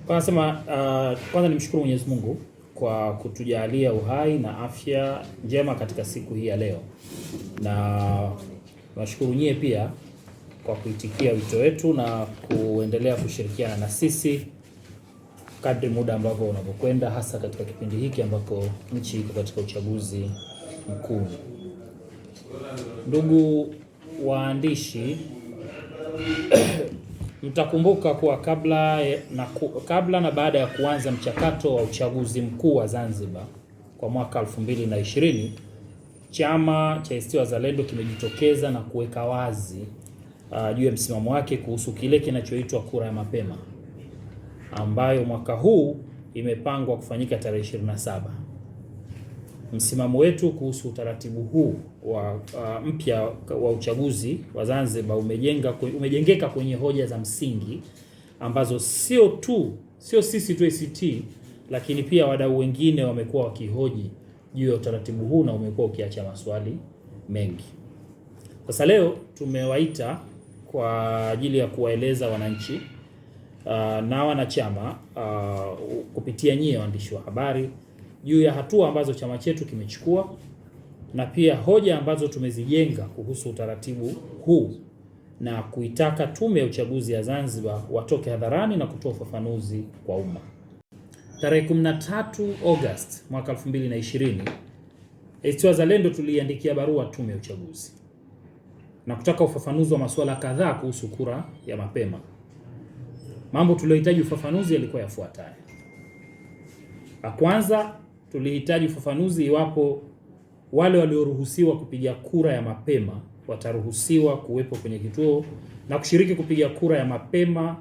Kwanza nimshukuru Mwenyezi Mungu kwa kutujalia uhai na afya njema katika siku hii ya leo, na nashukuru nyie pia kwa kuitikia wito wetu na kuendelea kushirikiana na sisi kadri muda ambavyo unavyokwenda, hasa katika kipindi hiki ambapo nchi iko katika uchaguzi mkuu. Ndugu waandishi, mtakumbuka kuwa kabla na baada ya kuanza mchakato wa uchaguzi mkuu wa Zanzibar kwa mwaka 2020, chama cha ACT Wazalendo kimejitokeza na kuweka wazi juu ya msimamo wake kuhusu kile kinachoitwa kura ya mapema ambayo mwaka huu imepangwa kufanyika tarehe 27. Msimamo wetu kuhusu utaratibu huu wa mpya wa uchaguzi wa Zanzibar umejengeka kwenye hoja za msingi ambazo sio sisi tu ACT, lakini pia wadau wengine wamekuwa wakihoji juu ya utaratibu huu na umekuwa ukiacha maswali mengi. Sasa leo tumewaita kwa ajili ya kuwaeleza wananchi na wanachama kupitia nyie waandishi wa habari juu ya hatua ambazo chama chetu kimechukua na pia hoja ambazo tumezijenga kuhusu utaratibu huu na kuitaka Tume ya Uchaguzi ya Zanzibar watoke hadharani na kutoa ufafanuzi kwa umma. Tarehe 13 August mwaka 2020, ACT Wazalendo tuliandikia barua Tume ya Uchaguzi na kutaka ufafanuzi wa masuala kadhaa kuhusu kura ya mapema. Mambo tuliohitaji ufafanuzi yalikuwa yafuatayo. La kwanza, tulihitaji ufafanuzi iwapo wale walioruhusiwa kupiga kura ya mapema wataruhusiwa kuwepo kwenye kituo na kushiriki kupiga kura ya mapema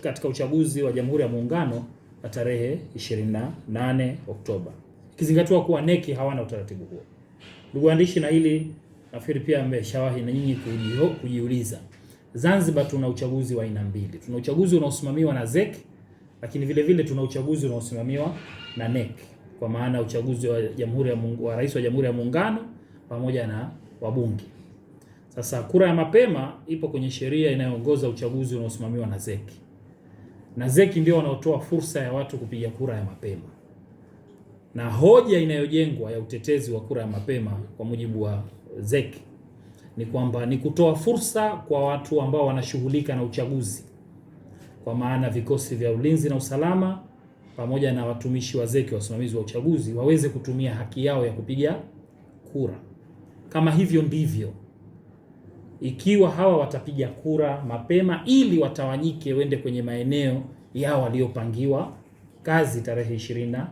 katika uchaguzi wa Jamhuri ya Muungano wa tarehe 28 Oktoba. Ikizingatiwa kuwa NEC hawana utaratibu huo. Ndugu waandishi, na hili nafikiri pia mmeshawahi na nyinyi kujiuliza. Zanzibar tuna uchaguzi wa aina mbili. Tuna uchaguzi unaosimamiwa na ZEC, lakini vile vile tuna uchaguzi unaosimamiwa na NEC, kwa maana uchaguzi wa rais wa Jamhuri ya Muungano pamoja na wabunge. Sasa kura ya mapema ipo kwenye sheria inayoongoza uchaguzi unaosimamiwa na ZEC. Na ZEC ndio wanaotoa fursa ya watu kupiga kura ya mapema. Na hoja inayojengwa ya utetezi wa kura ya mapema kwa mujibu wa ZEC ni kwamba ni kutoa fursa kwa watu ambao wanashughulika na uchaguzi, kwa maana vikosi vya ulinzi na usalama pamoja na watumishi wa ZEC, wasimamizi wa uchaguzi, waweze kutumia haki yao ya kupiga kura. Kama hivyo ndivyo, ikiwa hawa watapiga kura mapema ili watawanyike wende kwenye maeneo yao waliopangiwa kazi tarehe 28,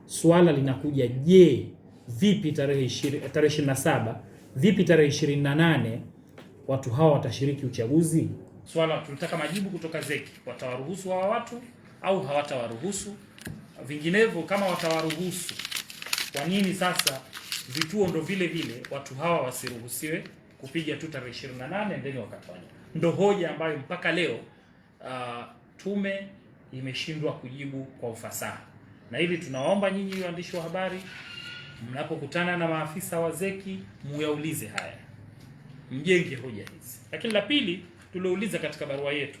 swala linakuja, je, vipi tarehe 27, vipi tarehe 28 watu hawa watashiriki uchaguzi? Swala tunataka majibu kutoka ZEC. Watawaruhusu hawa watu au hawatawaruhusu? Vinginevyo, kama watawaruhusu, kwa nini sasa vituo ndo vile vile watu hawa wasiruhusiwe kupiga tu tarehe 28 ndeni wakatawanya? Ndo hoja ambayo mpaka leo tume imeshindwa kujibu kwa ufasaha. Na hili tunawaomba nyinyi waandishi wa habari, mnapokutana na maafisa wa ZEC muyaulize haya, mjenge hoja hizi. Lakini la pili tuliouliza katika barua yetu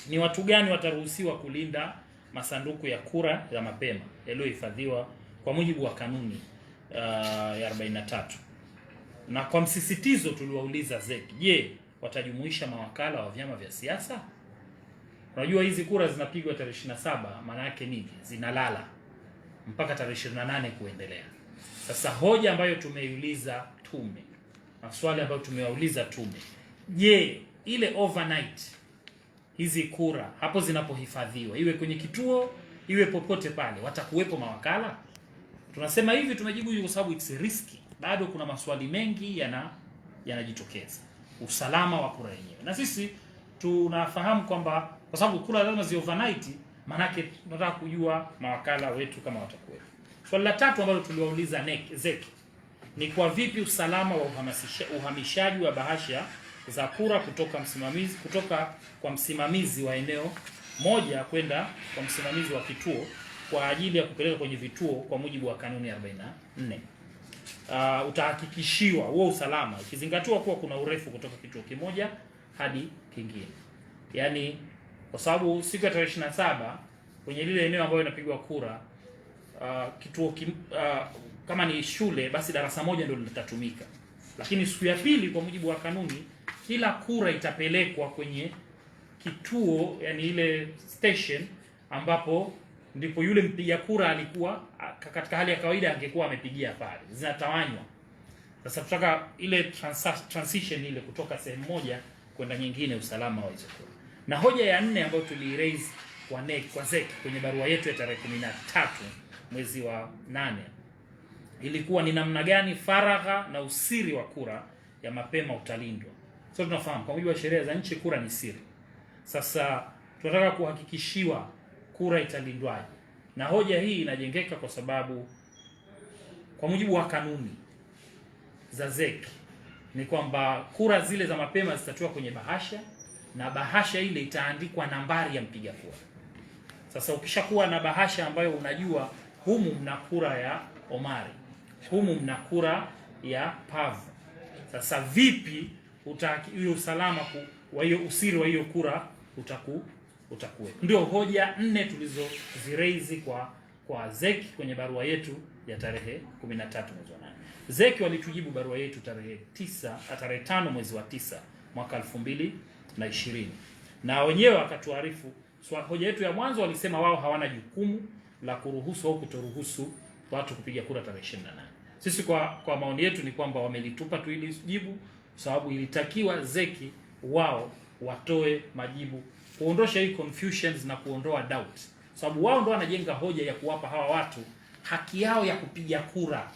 ni watu gani wataruhusiwa kulinda masanduku ya kura ya mapema yaliyohifadhiwa kwa mujibu wa kanuni ya 43. Na kwa msisitizo tuliwauliza ZEC, je, watajumuisha mawakala wa vyama vya siasa? Unajua hizi kura zinapigwa tarehe 27, maana yake nini? Zinalala mpaka tarehe 28 kuendelea. Sasa hoja ambayo tumeiuliza tume, maswali ambayo tumewauliza tume, je, ile overnight hizi kura hapo zinapohifadhiwa, iwe kwenye kituo iwe popote pale, watakuwepo mawakala? Tunasema hivi, tumejibu hivi kwa sababu it's risky. Bado kuna maswali mengi yanajitokeza. Usalama wa kura yenyewe. Na sisi tunafahamu kwamba kwa sababu kura lazima zi overnight, manake tunataka kujua mawakala wetu kama watakuwepo. Swali la tatu ambalo tuliwauliza ZEC ni kwa vipi usalama wa uhamishaji wa bahasha za kura kutoka kwa msimamizi wa eneo moja kwenda kwa msimamizi wa kituo kwa ajili ya kupeleka kwenye vituo kwa mujibu wa kanuni 44. Utahakikishiwa huo usalama ikizingatiwa kuwa kuna urefu kutoka kituo kimoja hadi kingine. Yaani kwa sababu siku ya tarehe 27 kwenye lile eneo ambayo inapigwa kura kama ni shule basi darasa moja ndio litatumika, lakini siku ya pili kwa mujibu wa kanuni kila kura itapelekwa kwenye kituo, yani ile station ambapo ndipo yule mpiga kura alikuwa katika hali ya kawaida angekuwa amepigia pale, zinatawanywa. Sasa tutaka ile transition ile kutoka sehemu moja kwenda nyingine, usalama wa hizo kura. Na hoja ya 4 ambayo tuliraise kwa ZEC kwenye barua yetu ya tarehe 13 mwezi wa 8 ilikuwa ni namna gani faragha na usiri wa kura ya mapema utalindwa. So tunafahamu kwa mujibu wa sheria za nchi kura ni siri. Sasa tunataka kuhakikishiwa kura italindwaje, na hoja hii inajengeka kwa sababu kwa mujibu wa kanuni za ZEC ni kwamba kura zile za mapema zitatiwa kwenye bahasha na bahasha ile itaandikwa nambari ya mpiga kura. Sasa ukishakuwa na bahasha ambayo unajua humu mna kura ya Omari, humu mna kura ya Pavu, sasa vipi hiyo usalama wa hiyo usiri wa hiyo kura utakuwa? Ndio hoja 4 tulizoziraise kwa ZEC kwenye barua yetu ya tarehe 13 mwezi wa 8. ZEC walitujibu barua yetu tarehe 5 mwezi wa 9 mwaka 2020, na wenyewe wakatuarifu hoja yetu ya mwanzo. Walisema wao hawana jukumu la kuruhusu au kutoruhusu watu kupiga kura tarehe 28. Sisi kwa maoni yetu ni kwamba wamelitupa tu ili jibu, sababu ilitakiwa ZEC wao watoe majibu, kuondosha hii confusions na kuondoa doubt, sababu wao ndio wanajenga hoja ya kuwapa hawa watu haki yao ya kupiga kura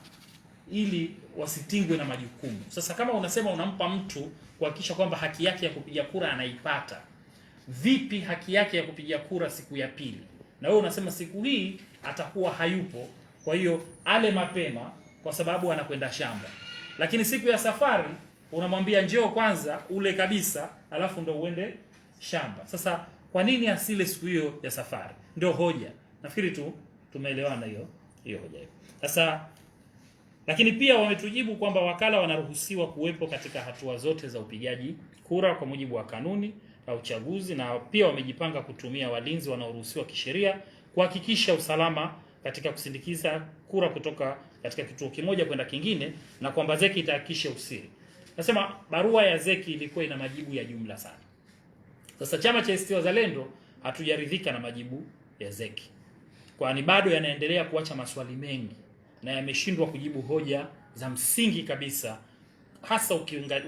ili wasitingwe na majukumu. Sasa kama unasema unampa mtu kuhakikisha kwamba haki yake ya kupiga kura anaipata, vipi haki yake ya kupiga kura siku ya pili? Na wewe unasema siku hii atakuwa hayupo, kwa hiyo ale mapema kwa sababu anakwenda shamba, lakini siku ya safari unamwambia njoo kwanza ule kabisa alafu ndo uende shamba. Sasa kwa nini asile siku hiyo ya safari? Ndio hoja. Nafikiri tumeelewana hiyo hoja hiyo. Sasa lakini pia wametujibu kwamba wakala wanaruhusiwa kuwepo katika hatua zote za upigaji kura kwa mujibu wa kanuni la uchaguzi, na pia wamejipanga kutumia walinzi wanaoruhusiwa kisheria kuhakikisha usalama katika kusindikiza kura kutoka katika kituo kimoja kwenda kingine, na kwamba ZEC itahakikisha usiri. Nasema barua ya ZEC ilikuwa ina majibu ya jumla sana. Sasa chama cha ACT Wazalendo hatujaridhika na majibu ya ZEC, kwani bado yanaendelea kuacha maswali mengi na yameshindwa kujibu hoja za msingi kabisa, hasa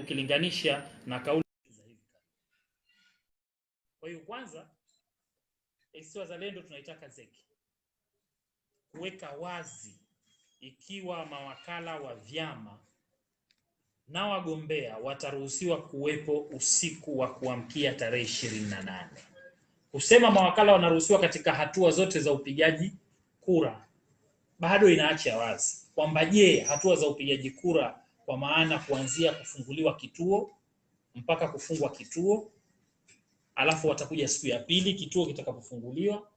ukilinganisha na kauli za hivi karibuni. Kwa hiyo kwanza, ACT Wazalendo tunaitaka ZEC kuweka wazi ikiwa mawakala wa vyama na wagombea wataruhusiwa kuwepo usiku wa kuamkia tarehe 28. Kusema mawakala wanaruhusiwa katika hatua zote za upigaji kura bado inaacha wazi kwamba je, hatua za upigaji kura kwa maana kuanzia kufunguliwa kituo mpaka kufungwa kituo, alafu watakuja siku ya pili kituo kitakapofunguliwa.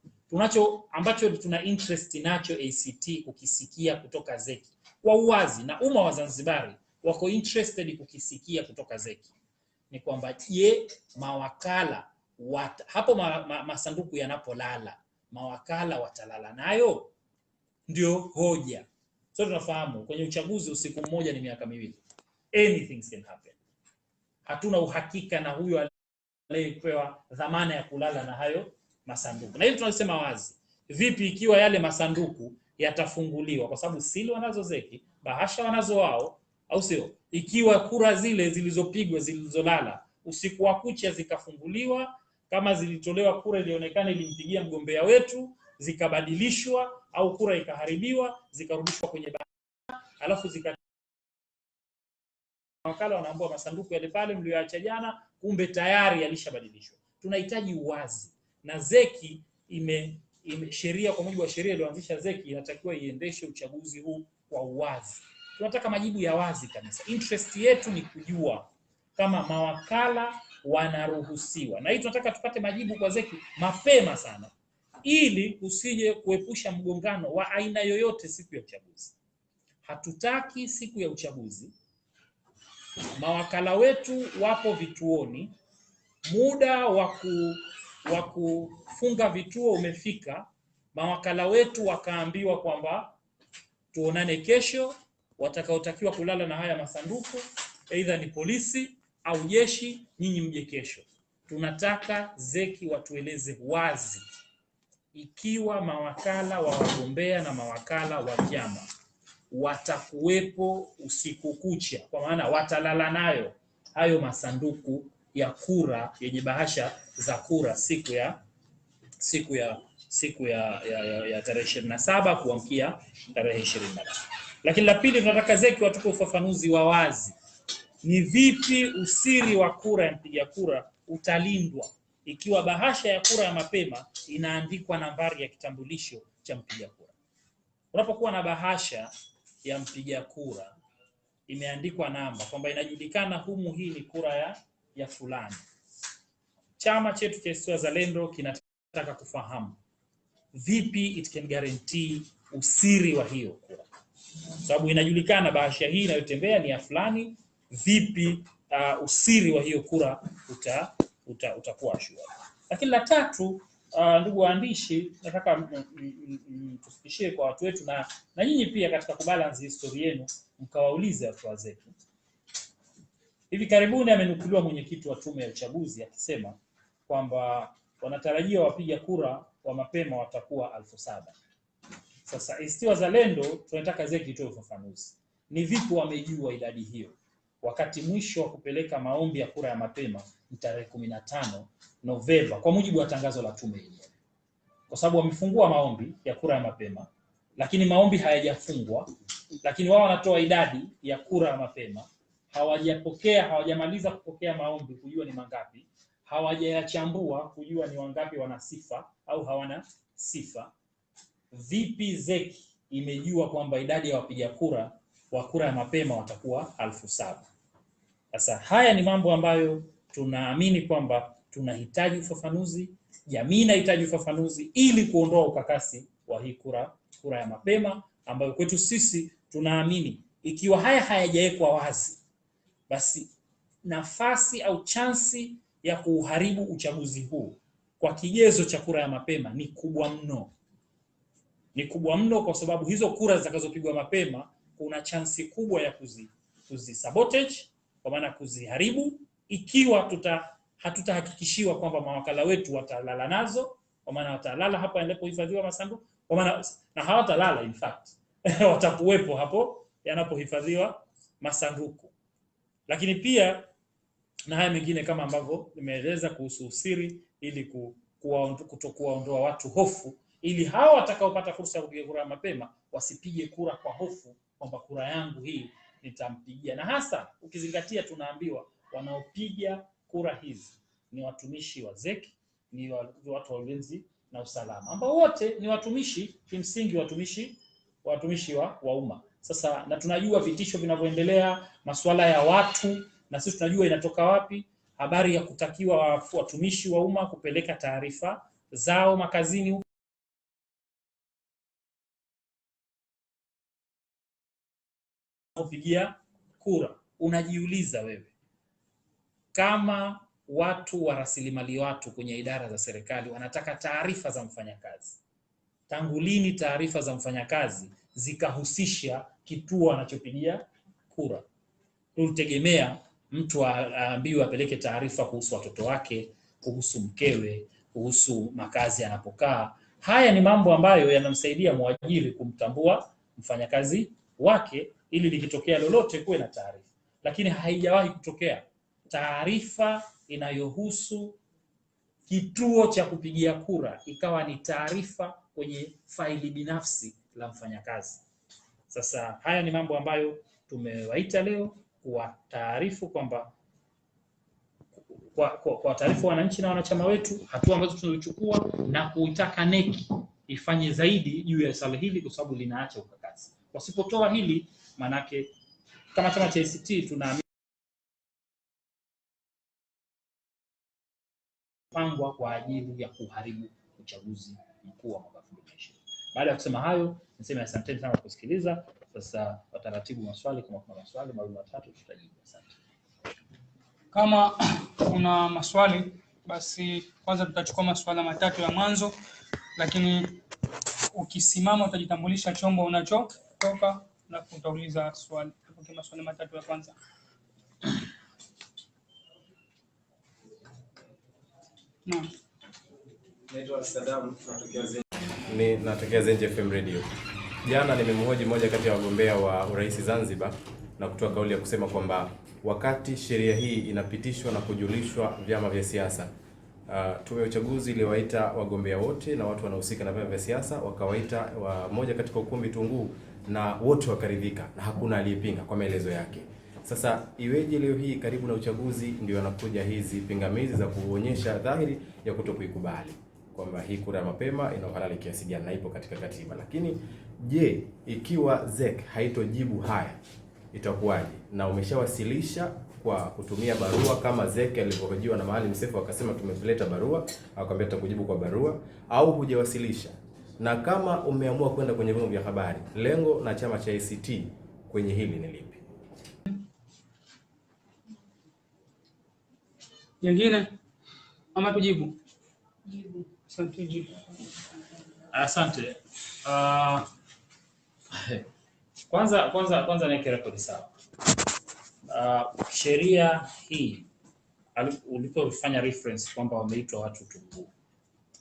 Ambacho tuna interest nacho ACT kukisikia kutoka ZEC kwa uwazi, na umma wa Zanzibari wako interested kukisikia kutoka ZEC ni kwamba je, mawakala hapo masanduku yanapolala mawakala watalala nayo? Ndio hoja. So tunafahamu kwenye uchaguzi usiku mmoja ni miaka miwili, anything can happen. Hatuna uhakika na huyo aliyepewa dhamana ya kulala na hayo masanduku, na hili tunasema wazi. Vipi ikiwa yale masanduku yatafunguliwa, kwa sababu sili wanazo ZEC, bahasha wanazo wao, au sio? Ikiwa kura zile zilizopigwa zilizolala usiku wa kucha zikafunguliwa, kama zilitolewa kura ilionekana ilimpigia mgombea wetu, zikabadilishwa au kura ikaharibiwa zikarudishwa kwenye bahasha, alafu wakala wanaambia masanduku yale pale mlioacha jana kumbe tayari yalishabadilishwa. Tunahitaji uwazi, na ZEC sheria, kwa mujibu wa sheria iliyoanzisha ZEC, inatakiwa iendeshe uchaguzi huu kwa uwazi. Tunataka majibu ya wazi kabisa. Interest yetu ni kujua kama mawakala wanaruhusiwa, na hii tunataka tupate majibu kwa ZEC mapema sana, ili usije kuepusha mgongano wa aina yoyote siku ya uchaguzi. Hatutaki siku ya uchaguzi mawakala wetu wapo vituoni, muda wa wa kufunga vituo umefika, mawakala wetu wakaambiwa kwamba tuonane kesho, watakaotakiwa kulala na haya masanduku aidha ni polisi au jeshi, nyinyi mje kesho. Tunataka ZEC watueleze wazi ikiwa mawakala wa wagombea na mawakala wa vyama watakuwepo usiku kucha, kwa maana watalala nayo hayo masanduku ya kura yenye bahasha za kura siku ya tarehe 27 kuamkia tarehe 29. Lakini la pili, tunataka ZEC watupe ufafanuzi wa wazi ni vipi usiri wa kura ya mpiga kura utalindwa ikiwa bahasha ya kura ya mapema inaandikwa nambari ya kitambulisho cha mpiga kura. Unapokuwa na bahasha ya mpiga kura imeandikwa namba kwamba inajulikana humu hii ni kura ya fulani, chama chetu cha ACT Wazalendo kinataka kufahamu vipi it can guarantee usiri wa hiyo kura, sababu inajulikana bahasha hii inayotembea ni ya fulani. Vipi usiri wa hiyo kura utakuwa shua. Lakini la tatu, ndugu waandishi, nataka tufikishie kwa watu wetu na nyinyi pia katika kubalance historia yenu, mkawaulize watu wa ZEC. Hivi karibuni amenukuliwa mwenyekiti wa tume ya uchaguzi akisema kwamba wanatarajia wapiga kura wa mapema watakuwa 7,000. Sasa ACT Wazalendo tunataka ZEC itoe ufafanuzi. Ni vipi wamejua idadi hiyo wakati mwisho wa kupeleka maombi ya kura ya mapema ni tarehe 15 Novemba kwa mujibu wa tangazo la tume yenyewe? Kwa sababu wamefungua maombi ya kura ya mapema lakini maombi hayajafungwa, lakini wao wanatoa idadi ya kura ya mapema, hawajamaliza kupokea maombi kujua ni mangapi, hawajayachambua kujua ni wangapi wana sifa au hawana sifa. Vipi ZEC imejua kwamba idadi ya wapiga kura wa kura ya mapema watakuwa 7,000? Sasa haya ni mambo ambayo tunaamini kwamba tunahitaji ufafanuzi, jamii inahitaji ufafanuzi ili kuondoa ukakasi wa hii kura ya mapema ambayo kwetu sisi tunaamini ikiwa haya hayajawekwa wazi, basi nafasi au chansi ya kuharibu uchaguzi huu kwa kigezo cha kura ya mapema ni kubwa mno. Ni kubwa mno kwa sababu hizo kura zitakazopigwa mapema kuna chansi kubwa ya kuzisabotage, kwa maana kuziharibu, ikiwa hatutahakikishiwa kwamba mawakala wetu watalala nazo, kwa maana watalala hapa yanapohifadhiwa masanduku, kwa maana na hawatalala in fact watakuwepo hapo yanapohifadhiwa masanduku. Lakini pia na haya mengine kama ambavyo nimeeleza kuhusu usiri, ili kutokuwaondoa watu hofu, ili hao watakaopata fursa ya kupiga kura mapema wasipige kura kwa hofu kwamba kura yangu hii nitampigia. Na hasa ukizingatia tunaambiwa wanaopiga kura hizi ni watumishi wa ZEC, ni watu wa ulinzi na usalama, ambao wote ni watumishi kimsingi, watumishi wa umma. Sasa na tunajua vitisho vinavyoendelea, masuala ya watu, na sisi tunajua inatoka wapi habari ya kutakiwa watumishi wa umma kupeleka taarifa zao makazini kupigia kura. Unajiuliza wewe, kama watu wa rasilimali watu kwenye idara za serikali wanataka taarifa za mfanyakazi, tangu lini taarifa za mfanyakazi zikahusisha kituo anachopigia kura? Tulitegemea mtu aambiwe apeleke taarifa kuhusu watoto wake, kuhusu mkewe, kuhusu makazi anapokaa. Haya ni mambo ambayo yanamsaidia mwajiri kumtambua mfanyakazi wake, ili likitokea lolote kuwe na taarifa. Lakini haijawahi kutokea taarifa inayohusu kituo cha kupigia kura ikawa ni taarifa kwenye faili binafsi la mfanyakazi. Sasa haya ni mambo ambayo tumewaita leo kwa taarifu kwamba kwa taarifa wananchi na wanachama wetu hatua ambazo tunazochukua, na kuitaka NEC ifanye zaidi juu ya swala hili kwa sababu linaacha ukakasi. Wasipotoa hili, manake kama chama cha ACT tunaamini pangwa kwa ajili ya kuharibu uchaguzi mkuu wa mwaka 2020. Baada ya kusema hayo, niseme asanteni sana kwa kusikiliza. Sasa wataratibu maswali, kama kuna maswali mawili matatu tutajibu. Asante. Kama kuna maswali Basi kwanza tutachukua maswala matatu ya mwanzo, lakini ukisimama utajitambulisha chombo unachotoka na utauliza swali. Tupokee maswali matatu ya kwanza. Naam. Naitwa Saddam, natokea Zenje FM Radio. Jana nimemhoji mmoja kati ya wagombea wa urais Zanzibar na kutoa kauli ya kusema kwamba wakati sheria hii inapitishwa na kujulishwa vyama vya siasa, tume ya uchaguzi iliwaita wagombea wote na watu wanaohusika na vyama vya siasa, wakawaita moja katika ukumbi Tunguu na wote wakaridhika na hakuna aliyepinga kwa maelezo yake. Sasa iweje leo hii karibu na uchaguzi ndio yanakuja hizi pingamizi za kuonyesha dhahiri ya kutokuikubali kwamba hii kura ya mapema ina uhalali kiasi gani na ipo katika katiba? Lakini je, ikiwa ZEC haitojibu haya itakuwaje? Na umeshawasilisha kwa kutumia barua kama ZEC alivyohojiwa na Maalim Seif akasema tumeleta barua, akamwambia tutakujibu kwa barua, au hujawasilisha? Na kama umeamua kwenda kwenye vyombo vya habari, lengo na chama cha ACT kwenye hili ni lipi? Nyingine ama tujibu? Jibu. Asante, jibu. Asante. Kwanza niweke rekodi sawa. Sheria hii ulipofanya reference kwamba wameitwa watu Tunguu,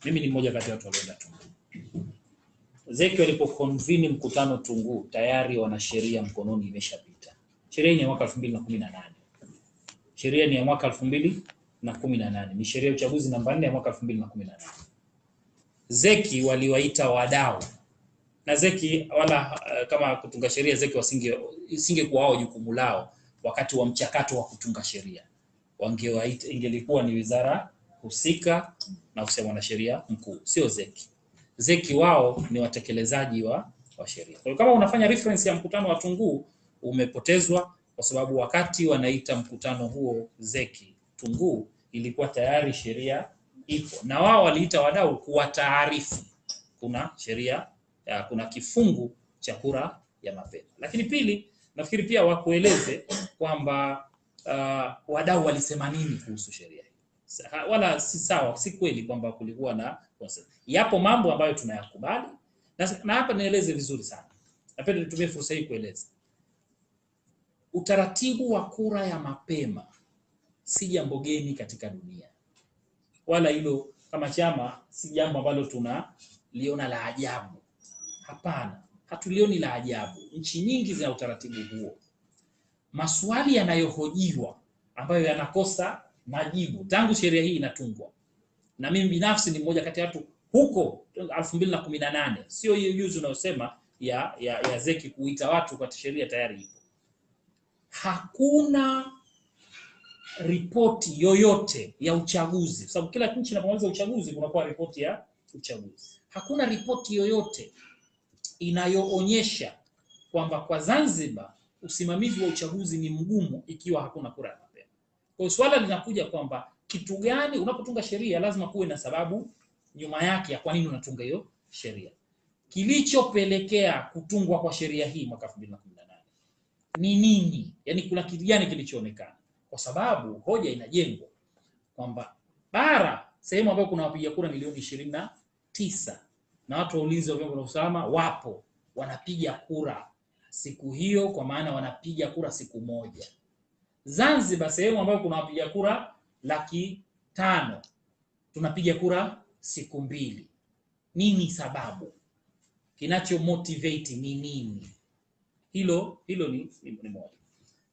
mimi ni mmoja kati ya watu walioenda Tunguu. ZEC walipoconvene mkutano Tunguu, tayari wana sheria mkononi imeshapita. Sheria ni ya mwaka 2018. Sheria ni ya mwaka 2018. Ni sheria ya uchaguzi namba 4 ya mwaka 2018. ZEC waliwaita wadau. Na ZEC wala kama kutunga sheria ZEC isingekuwa wao jukumu lao wakati wa mchakato wa kutunga sheria. Wangewaita, ingelikuwa ni wizara husika na ofisi ya mwanasheria mkuu, sio ZEC. ZEC wao ni watekelezaji wa sheria. Kwa hiyo kama unafanya reference ya mkutano wa Tunguu umepotezwa, kwa sababu wakati wanaita mkutano huo ZEC Tunguu ilikuwa tayari sheria ipo, na wao waliita wadau kuwataarifu kuna sheria, kuna kifungu cha kura ya mapema. Lakini pili, nafikiri pia wakueleze kwamba wadau walisema nini kuhusu sheria hii. Wala si sawa, si kweli kwamba kulikuwa na consensus. Yapo mambo ambayo tunayakubali, na hapa nieleze vizuri sana. Napenda nitumie fursa hii kueleza. Utaratibu wa kura ya mapema si jambo geni katika dunia. Wala hilo kama chama si jambo ambalo tunaliona la ajabu. Hapana, hatulioni la ajabu. Nchi nyingi zina utaratibu huo. Maswali yanayohojiwa ambayo yanakosa majibu tangu sheria hii inatungwa. Na mimi binafsi ni mmoja kati ya watu huko 2018, sio hiyo juzi unayosema ya ZEC kuita watu kwa sheria tayari ipo. Hakuna ripoti yoyote ya uchaguzi, kwa sababu kila nchi inapomaliza uchaguzi kunakuwa ripoti ya uchaguzi. Hakuna ripoti yoyote inayoonyesha kwamba kwa Zanzibar usimamizi wa uchaguzi ni mgumu ikiwa hakuna kura ya mapema. Kwa hiyo swala linakuja kwamba kitu gani, unapotunga sheria lazima kuwe na sababu nyuma yake ya kwa nini unatunga hiyo sheria. Kilichopelekea kutungwa kwa sheria hii mwaka 2018 ni nini? Yaani kuna kitu gani kilichoonekana? Kwa sababu hoja inajengwa kwamba bara, sehemu ambayo kuna wapiga kura milioni 29 na watu wa ulinzi wa vyombo vya usalama wapo wanapiga kura siku hiyo, kwa maana wanapiga kura siku moja. Zanzibar, sehemu ambayo kuna wapiga kura 500,000 tunapiga kura siku 2. Nini sababu? Kinacho motivate ni nini? Hilo ni moja.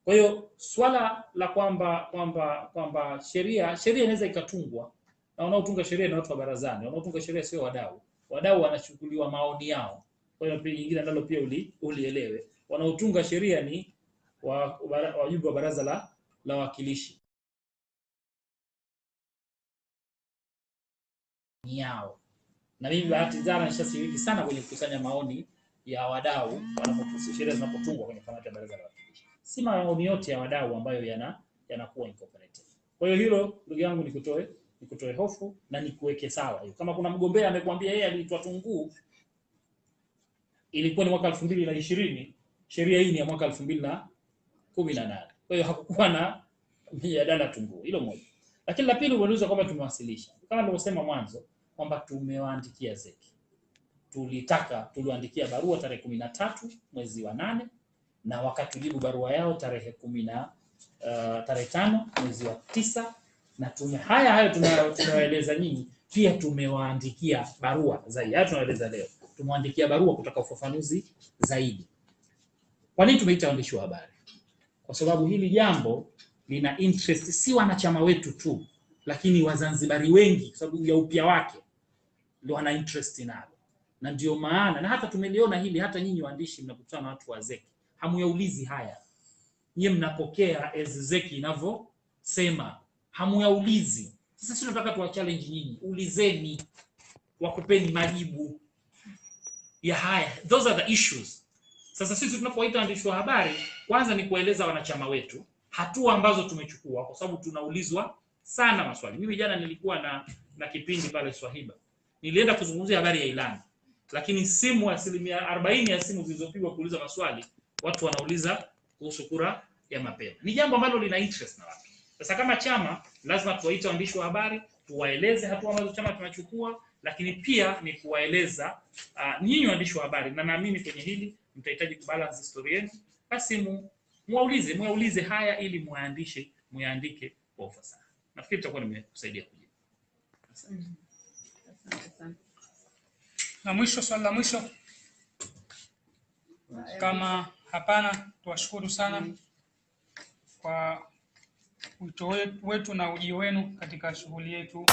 Kwa hiyo swala la kwamba sheria inaweza ikatungwa na wanaotunga sheria na watu wa barazani. Wanaotunga sheria sio wadau. Wadau wanachukuliwa maoni yao. Kwa hiyo pia nyingine nalo pia ulielewe. Wanaotunga sheria ni wajumbe wa baraza la wawakilishi. Ni yao. Na mimi bahati nzuri nishashiriki sana kwenye kukusanya maoni ya wadau wanapotunga sheria zinapotungwa kwenye kamati ya baraza la wawakilishi. Si maoni yote ya wadau ambayo yanakuwa incorporated. Kwa hiyo hilo ndugu yangu nikutoe hofu na nikuweke sawa hiyo. Kama kuna mgombea amekwambia yeye aliitwa Tunguu, ilikuwa ni mwaka 2020, sheria hii ni ya mwaka 2018. Kwa hiyo hakukuwa na mjadala Tunguu. Hilo moja. Lakini la pili umeuliza kwamba tumewasilisha. Kama nilivyosema mwanzo kwamba tumewaandikia ZEC. Tuliwaandikia barua tarehe 13 mwezi wa 8 na wakatujibu barua yao tarehe 5 mwezi wa 9, na hayo tunawaeleza nyinyi pia tumewaandikia barua zaidi. Hayo tunawaeleza leo. Tumewaandikia barua kutaka ufafanuzi zaidi. Kwa nini tumeita waandishi wa habari? Kwa sababu hili jambo lina interest si wanachama wetu tu, lakini Wazanzibari wengi kwa sababu ya upya wake ndio wana interest nalo. Na ndio maana na hata tumeliona hili, hata nyinyi waandishi mnakutana na watu wa ZEC, hamuyaulizi haya. Nyinyi mnapokea as ZEC inavyosema, hamuyaulizi. Sasa sisi tunataka tuwa challenge nyinyi, ulizeni, wakupeni majibu ya haya. Those are the issues. Sasa sisi tunapoita waandishi wa habari, kwanza ni kueleza wanachama wetu hatua ambazo tumechukua, kwa sababu tunaulizwa sana maswali. Mimi jana nilikuwa na kipindi pale Swahiba. Nilienda kuzungumzia habari ya ilani, lakini simu 40% ya simu zilizopigwa kuuliza maswali, watu wanauliza kuhusu kura ya mapema. Ni jambo ambalo lina interest na watu. Sasa kama chama lazima tuwaite waandishi wa habari, tuwaeleze hatua ambazo chama tunachukua, lakini pia ni kuwaeleza nyinyi waandishi wa habari, na naamini kwenye hili mtahitaji kubalance historia yenu. Basi muaulize haya ili muandike kwa ufasaha. Nafikiri tutakuwa nimekusaidia kujibu. Asante. Na mwisho, swali la mwisho. Kama hapana, tuwashukuru sana kwa wito wetu na ujio wenu katika shughuli yetu.